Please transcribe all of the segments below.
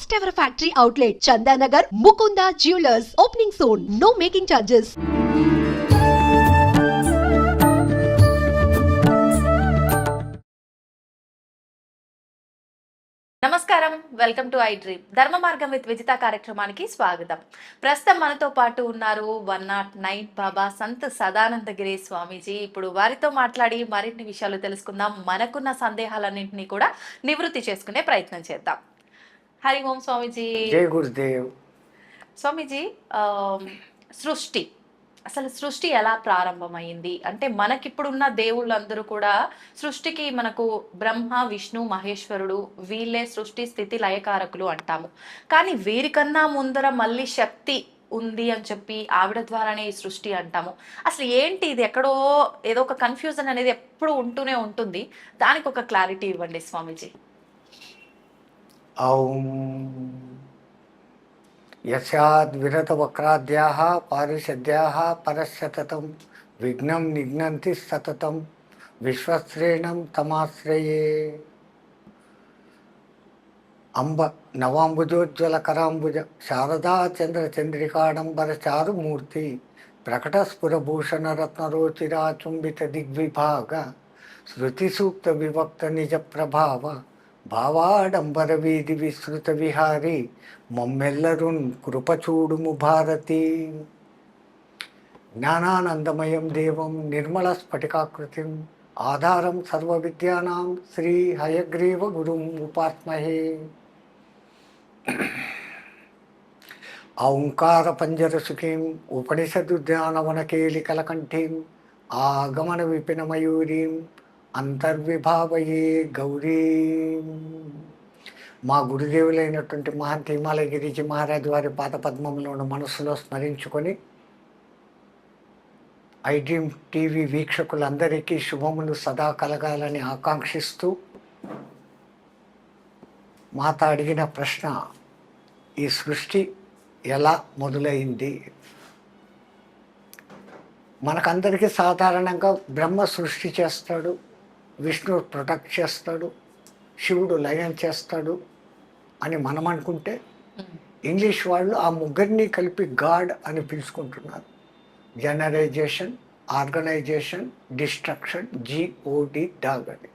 First ever factory outlet, Chandanagar, Mukunda Jewelers. Opening soon. No making charges. నమస్కారం, welcome to I dream. ధర్మ మార్గం with Vijitha కార్యక్రమానికి స్వాగతం. ప్రస్తుతం మనతో పాటు ఉన్నారు 109 బాబా సంత్ సదానందగిరి స్వామీజీ. ఇప్పుడు వారితో మాట్లాడి మరిన్ని విషయాలు తెలుసుకుందాం. మనకున్న సందేహాలన్నింటినీ కూడా నివృత్తి చేసుకునే ప్రయత్నం చేద్దాం. హరి ఓం స్వామీజీ. జై గురుదేవ్. స్వామీజీ, సృష్టి అసలు సృష్టి ఎలా ప్రారంభమైంది అంటే మనకిప్పుడున్న దేవుళ్ళందరూ కూడా సృష్టికి మనకు బ్రహ్మ విష్ణు మహేశ్వరుడు వీళ్ళే సృష్టి స్థితి లయకారకులు అంటాము. కానీ వీరికన్నా ముందర మళ్ళీ శక్తి ఉంది అని చెప్పి ఆవిడ ద్వారానే ఈ సృష్టి అంటాము. అసలు ఏంటి ఇది? ఎక్కడో ఏదో ఒక కన్ఫ్యూజన్ అనేది ఎప్పుడు ఉంటూనే ఉంటుంది. దానికి ఒక క్లారిటీ ఇవ్వండి స్వామీజీ. ఔం యస్యాద్విరతవక్రాద్యాః పారిషద్యాః పరస్సతతం విఘ్నం నిఘ్నంతి సతతం విశ్వశ్రేణం తమాశ్రయే. అంబ నవాంబుజోజ్వలకరాంబుజ శారదా చంద్రచంద్రికాడంబర చారుమూర్తి ప్రకటస్ఫురభూషణరత్నరోచిరాచుంబిత దిగ్విభాగ శృతిసూక్త విభక్త నిజ ప్రభావ భావాడంబర వీధి విస్తృత విహారీ మమ్మెల్లరున్ కృపచూడుము భారతి. జ్ఞానానందమయం దేవం నిర్మల స్ఫటికాకృతిం ఆధారం సర్వ విద్యానాం శ్రీ హయగ్రీవ గురుం ఉపాస్మహే. ఔంకార పంజరసుఖీం ఉపనిషదుద్యానవనకేలికలకంఠీం ఆగమన విపిన మయూరీం అంతర్విభావయే గౌరీ. మా గురుదేవులైనటువంటి మహంత హిమాలయ గిరిజీ మహారాజ్ వారి పాదపద్మంలోని మనసులో స్మరించుకొని ఐ డ్రీమ్ టీవీ వీక్షకులందరికీ శుభములు సదా కలగాలని ఆకాంక్షిస్తూ మాత అడిగిన ప్రశ్న, ఈ సృష్టి ఎలా మొదలైంది? మనకందరికీ సాధారణంగా బ్రహ్మ సృష్టి చేస్తాడు, విష్ణువు ప్రొటెక్ట్ చేస్తాడు, శివుడు లయం చేస్తాడు అని మనం అనుకుంటే ఇంగ్లీష్ వాళ్ళు ఆ ముగ్గురిని కలిపి గాడ్ అని పిలుచుకుంటున్నారు. జనరైజేషన్, ఆర్గనైజేషన్, డిస్ట్రక్షన్, జిఓడి డాగ్ అని.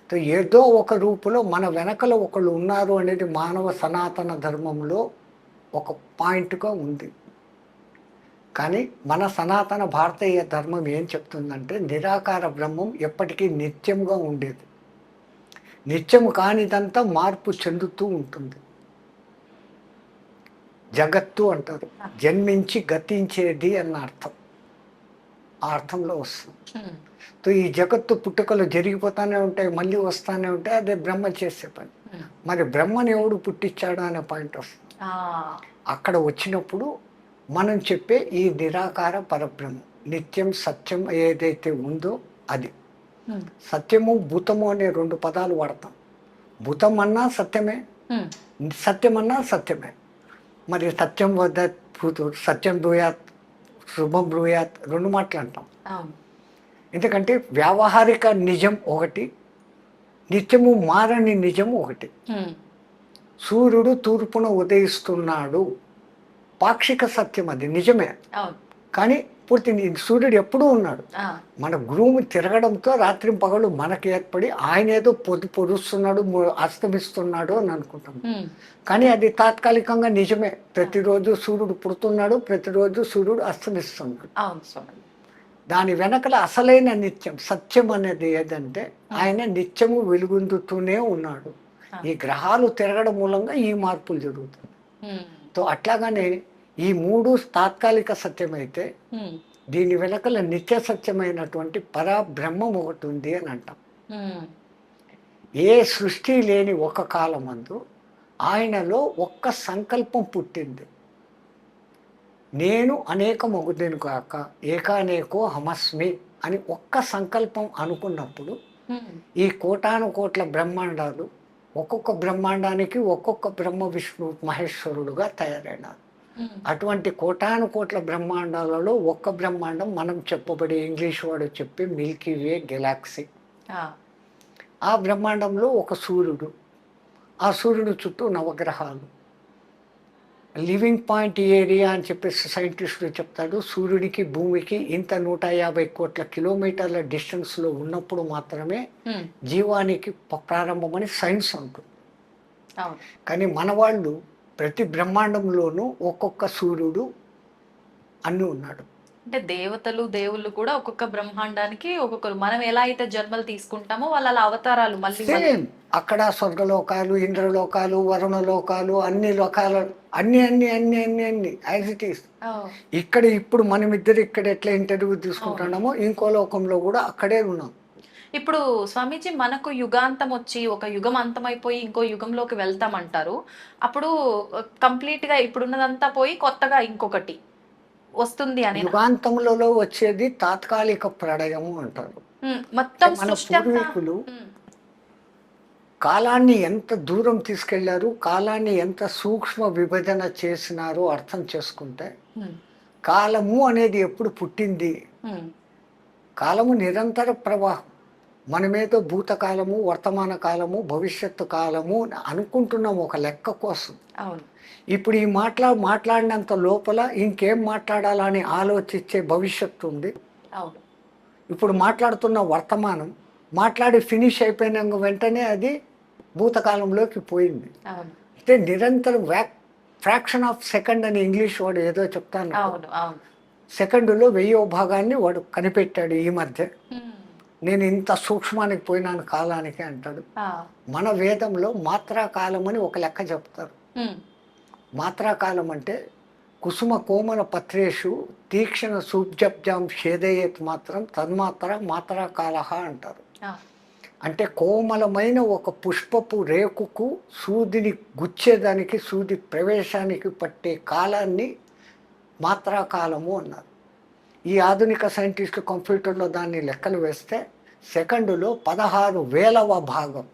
సో ఏదో ఒక రూపులో మన వెనకలో ఒకళ్ళు ఉన్నారు అనేది మానవ సనాతన ధర్మంలో ఒక పాయింట్గా ఉంది. కానీ మన సనాతన భారతీయ ధర్మం ఏం చెప్తుందంటే నిరాకార బ్రహ్మం ఎప్పటికీ నిత్యంగా ఉండేది. నిత్యము కానిదంతా మార్పు చెందుతూ ఉంటుంది. జగత్తు అంటారు, జన్మించి గతించేది అన్న అర్థం, ఆ అర్థంలో వస్తుంది. సో ఈ జగత్తు పుట్టుకలు జరిగిపోతానే ఉంటాయి, మళ్ళీ వస్తానే ఉంటాయి. అదే బ్రహ్మ చేసే పని. మరి బ్రహ్మని ఎవడు పుట్టించాడు అనే పాయింట్ వస్తుంది. అక్కడ వచ్చినప్పుడు మనం చెప్పే ఈ నిరాకార పరబ్రహ్మం నిత్యం సత్యం ఏదైతే ఉందో అది. సత్యము భూతము అనే రెండు పదాలు వాడతాం. భూతం అన్నా సత్యమే, సత్యం అన్నా సత్యమే. మరి సత్యం వద్ద సత్యం బ్రూయాత్, శుభం బ్రూయాత్ రెండు మాటలు అంటాం. ఎందుకంటే వ్యావహారిక నిజం ఒకటి, నిత్యము మారని నిజం ఒకటి. సూర్యుడు తూర్పున ఉదయిస్తున్నాడు, పాక్షిక సత్యం, అది నిజమే. కానీ పూర్తి సూర్యుడు ఎప్పుడూ ఉన్నాడు. మన గురువు తిరగడంతో రాత్రి పగలు మనకు ఏర్పడి ఆయన ఏదో పొడుస్తున్నాడు, అస్తమిస్తున్నాడు అని అనుకుంటాం. కానీ అది తాత్కాలికంగా నిజమే. ప్రతిరోజు సూర్యుడు పుడుతున్నాడు, ప్రతిరోజు సూర్యుడు అస్తమిస్తున్నాడు. దాని వెనకల అసలైన నిత్యం సత్యం అనేది ఏదంటే ఆయన నిత్యము వెలుగొందుతూనే ఉన్నాడు. ఈ గ్రహాలు తిరగడం మూలంగా ఈ మార్పులు జరుగుతాయి. సో అట్లాగానే ఈ మూడు తాత్కాలిక సత్యమైతే దీని వెనకల నిత్య సత్యమైనటువంటి పరబ్రహ్మం ఒకటి ఉంది అని అంటాం. ఏ సృష్టి లేని ఒక కాలమందు ఆయనలో ఒక్క సంకల్పం పుట్టింది. నేను అనేకమగుదును కాక ఏకానేకో హమస్మి అని ఒక్క సంకల్పం అనుకున్నప్పుడు ఈ కోటాను కోట్ల బ్రహ్మాండాలు ఒక్కొక్క బ్రహ్మాండానికి ఒక్కొక్క బ్రహ్మ విష్ణు మహేశ్వరుడుగా తయారైనారు. అటువంటి కోటాను కోట్ల బ్రహ్మాండాలలో ఒక్క బ్రహ్మాండం మనం చెప్పబడే ఇంగ్లీష్ వాడు చెప్పే మిల్కీ వే గెలాక్సీ. ఆ బ్రహ్మాండంలో ఒక సూర్యుడు, ఆ సూర్యుడు చుట్టూ నవగ్రహాలు, లివింగ్ పాయింట్ ఏరియా అని చెప్పేసి సైంటిస్టులు చెప్తాడు. సూర్యుడికి భూమికి ఇంత 150 కోట్ల కిలోమీటర్ల డిస్టెన్స్లో ఉన్నప్పుడు మాత్రమే జీవానికి ప్రారంభమని సైన్స్ అంటుంది. కానీ మన వాళ్ళు ప్రతి బ్రహ్మాండంలోనూ ఒక్కొక్క సూర్యుడు అన్నీ ఉన్నాడు. అంటే దేవతలు దేవుళ్ళు కూడా ఒక్కొక్క బ్రహ్మాండానికి ఒక్కొక్కరు, మనం ఎలా అయితే జన్మలు తీసుకుంటామో వాళ్ళ అవతారాలు మళ్ళీ సేమ్ అక్కడ స్వర్గలోకాలు, ఇంద్రలోకాలు, వరుణలోకాలు, అన్ని లోకాలు అన్ని అన్ని అన్ని అన్ని అన్ని యాజ్ ఇట్ ఈస్. ఇక్కడ ఇప్పుడు మనమిద్దరు ఇక్కడ ఎట్లా ఇంటర్వ్యూ తీసుకుంటున్నామో ఇంకో లోకంలో కూడా అక్కడే ఉన్నాం. ఇప్పుడు స్వామీజీ మనకు యుగాంతం వచ్చి ఒక యుగం అంతమైపోయి ఇంకో యుగంలోకి వెళ్తామంటారు. అప్పుడు కంప్లీట్ గా ఇప్పుడున్నదంతా పోయి కొత్తగా ఇంకొకటి వస్తుంది అని. యుగాంతంలో వచ్చేది తాత్కాలిక ప్రళయము అంటారు. మొత్తం మన పూర్వీకులు కాలాన్ని ఎంత దూరం తీసుకెళ్లారు, కాలాన్ని ఎంత సూక్ష్మ విభజన చేసినారో అర్థం చేసుకుంటే, కాలము అనేది ఎప్పుడు పుట్టింది? కాలము నిరంతర ప్రవాహం. మనమేదో భూతకాలము, వర్తమాన కాలము, భవిష్యత్తు కాలము అనుకుంటున్నాం ఒక లెక్క కోసం. ఇప్పుడు ఈ మాట్లాడినంత లోపల ఇంకేం మాట్లాడాలని ఆలోచించే భవిష్యత్తు ఉంది. ఇప్పుడు మాట్లాడుతున్న వర్తమానం మాట్లాడి ఫినిష్ అయిపోయిన వెంటనే అది భూతకాలంలోకి పోయింది. అంటే నిరంతరం ఫ్రాక్షన్ ఆఫ్ సెకండ్ అని ఇంగ్లీష్ వాడు ఏదో చెప్తాను, సెకండులో 1000వ భాగాన్ని వాడు కనిపెట్టాడు ఈ మధ్య. నేను ఇంత సూక్ష్మానికి పోయినాను కాలానికి అంటాడు. మన వేదంలో మాత్రాకాలం అని ఒక లెక్క చెప్తారు. మాత్రాకాలం అంటే కుసుమ కోమల పత్రేషు తీక్షణ సూబ్జబ్జాం షేదయేత్ మాత్రం తన్మాత్ర మాత్రాకాల అంటారు. అంటే కోమలమైన ఒక పుష్పపు రేకుకు సూదిని గుచ్చేదానికి, సూది ప్రవేశానికి పట్టే కాలాన్ని మాత్రాకాలము అన్నారు. ఈ ఆధునిక సైంటిస్టు కంప్యూటర్లో దాన్ని లెక్కలు వేస్తే సెకండులో 16,000వ భాగం.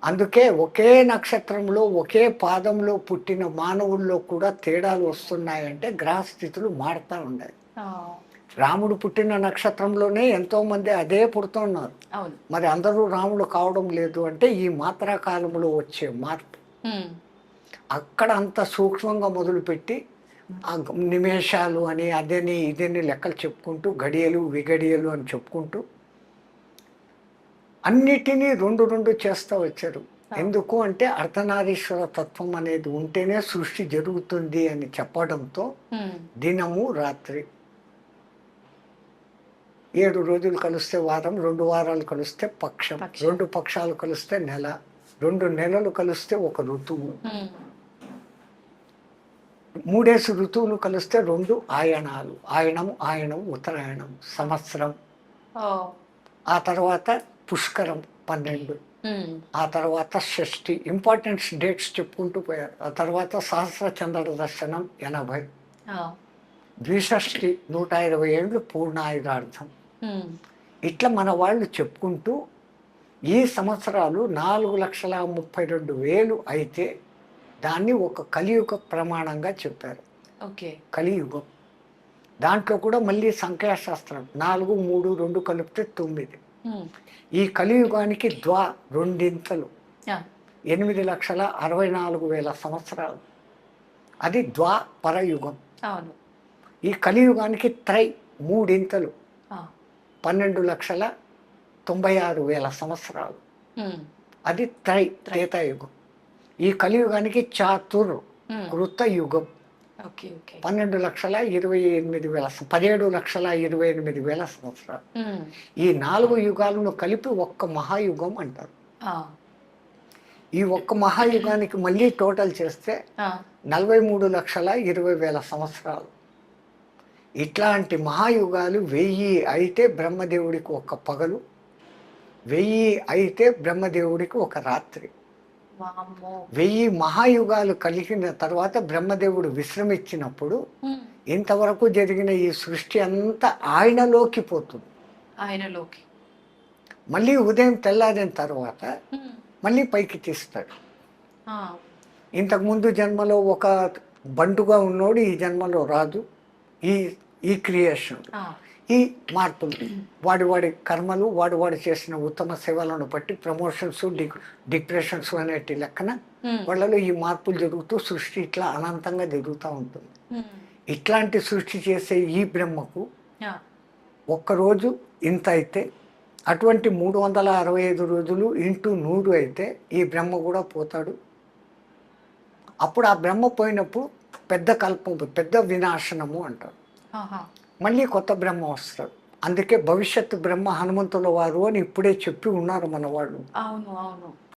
అందుకే ఒకే నక్షత్రంలో ఒకే పాదంలో పుట్టిన మానవుల్లో కూడా తేడాలు వస్తున్నాయంటే గ్రహస్థితులు మారుతూ ఉన్నాయి. రాముడు పుట్టిన నక్షత్రంలోనే ఎంతోమంది అదే పుడుతున్నారు. మరి అందరూ రాముడు కావడం లేదు అంటే ఈ మాత్రాకాలంలో వచ్చే మార్పు. అక్కడ అంత సూక్ష్మంగా మొదలుపెట్టి ఆ నిమేషాలు అని అదని ఇదని లెక్కలు చెప్పుకుంటూ గడియలు విగడియలు అని చెప్పుకుంటూ అన్నిటినీ రెండు చేస్తూ వచ్చారు. ఎందుకు అంటే అర్ధనారీశ్వర తత్వం అనేది ఉంటేనే సృష్టి జరుగుతుంది అని చెప్పడంతో దినము రాత్రి 7 రోజులు కలిస్తే వారం, 2 వారాలు కలిస్తే పక్షం, 2 పక్షాలు కలిస్తే నెల, 2 నెలలు కలిస్తే ఒక ఋతువు, 3 ఋతువులు కలిస్తే 2 ఆయనాలు, ఆయనం ఉత్తరాయణం సంవత్సరం. ఆ తర్వాత పుష్కరం 12, ఆ తర్వాత షష్ఠి, ఇంపార్టెంట్ డేట్స్ చెప్పుకుంటూ పోయారు. ఆ తర్వాత సహస్ర చంద్ర దర్శనం 80, ద్విషష్ఠి 120 ఏళ్ళు పూర్ణాయుధార్థం. ఇట్లా మన వాళ్ళు చెప్పుకుంటూ ఈ సంవత్సరాలు 4,32,000 అయితే దాన్ని ఒక కలియుగ ప్రమాణంగా చెప్పారు. కలియుగం దాంట్లో కూడా మళ్ళీ సంఖ్యాశాస్త్రం 4, 3, 2 కలిపితే 9. ఈ కలియుగానికి రెండింతలు 8,64,000 సంవత్సరాలు. అది ద్వాపరయుగం. ఈ కలియుగానికి 3 12,96,000 సంవత్సరాలు. అది త్రేతాయుగం. ఈ కలియుగానికి కృతయుగం 12,28,000 17,28,000 సంవత్సరాలు. ఈ 4 యుగాలను కలిపి ఒక్క మహాయుగం అంటారు. ఈ ఒక్క మహాయుగానికి మళ్ళీ టోటల్ చేస్తే 43,20,000 సంవత్సరాలు. ఇట్లాంటి మహాయుగాలు 1000 అయితే బ్రహ్మదేవుడికి ఒక పగలు, 1000 అయితే బ్రహ్మదేవుడికి ఒక రాత్రి. 1000 మహాయుగాలు కలిగిన తర్వాత బ్రహ్మదేవుడు విశ్రమించినప్పుడు ఇంతవరకు జరిగిన ఈ సృష్టి అంతా ఆయనలోకి పోతుంది. మళ్ళీ ఉదయం తెల్లారిన తర్వాత మళ్ళీ పైకి తీస్తాడు. ఇంతకుముందు జన్మలో ఒక బంటుగా ఉన్నోడు ఈ జన్మలో రాదు. ఈ క్రియేషన్ ఈ మార్పులు వాడి కర్మలు వాడు చేసిన ఉత్తమ సేవలను బట్టి ప్రమోషన్స్ డిప్రెషన్స్ అనేటి లెక్కన వాళ్ళలో ఈ మార్పులు జరుగుతూ సృష్టి ఇట్లా అనంతంగా జరుగుతూ ఉంటుంది. ఇట్లాంటి సృష్టి చేసే ఈ బ్రహ్మకు ఒక్కరోజు ఇంత అయితే అటువంటి 365 రోజులు ఇంటూ 100 అయితే ఈ బ్రహ్మ కూడా పోతాడు. అప్పుడు ఆ బ్రహ్మ పోయినప్పుడు పెద్ద కల్పం, పెద్ద వినాశనము అంటారు. మళ్ళీ కొత్త బ్రహ్మ వస్తాడు. అందుకే భవిష్యత్తు బ్రహ్మ హనుమంతుల వారు అని ఇప్పుడే చెప్పి ఉన్నారు మన వాళ్ళు. అవును అవును.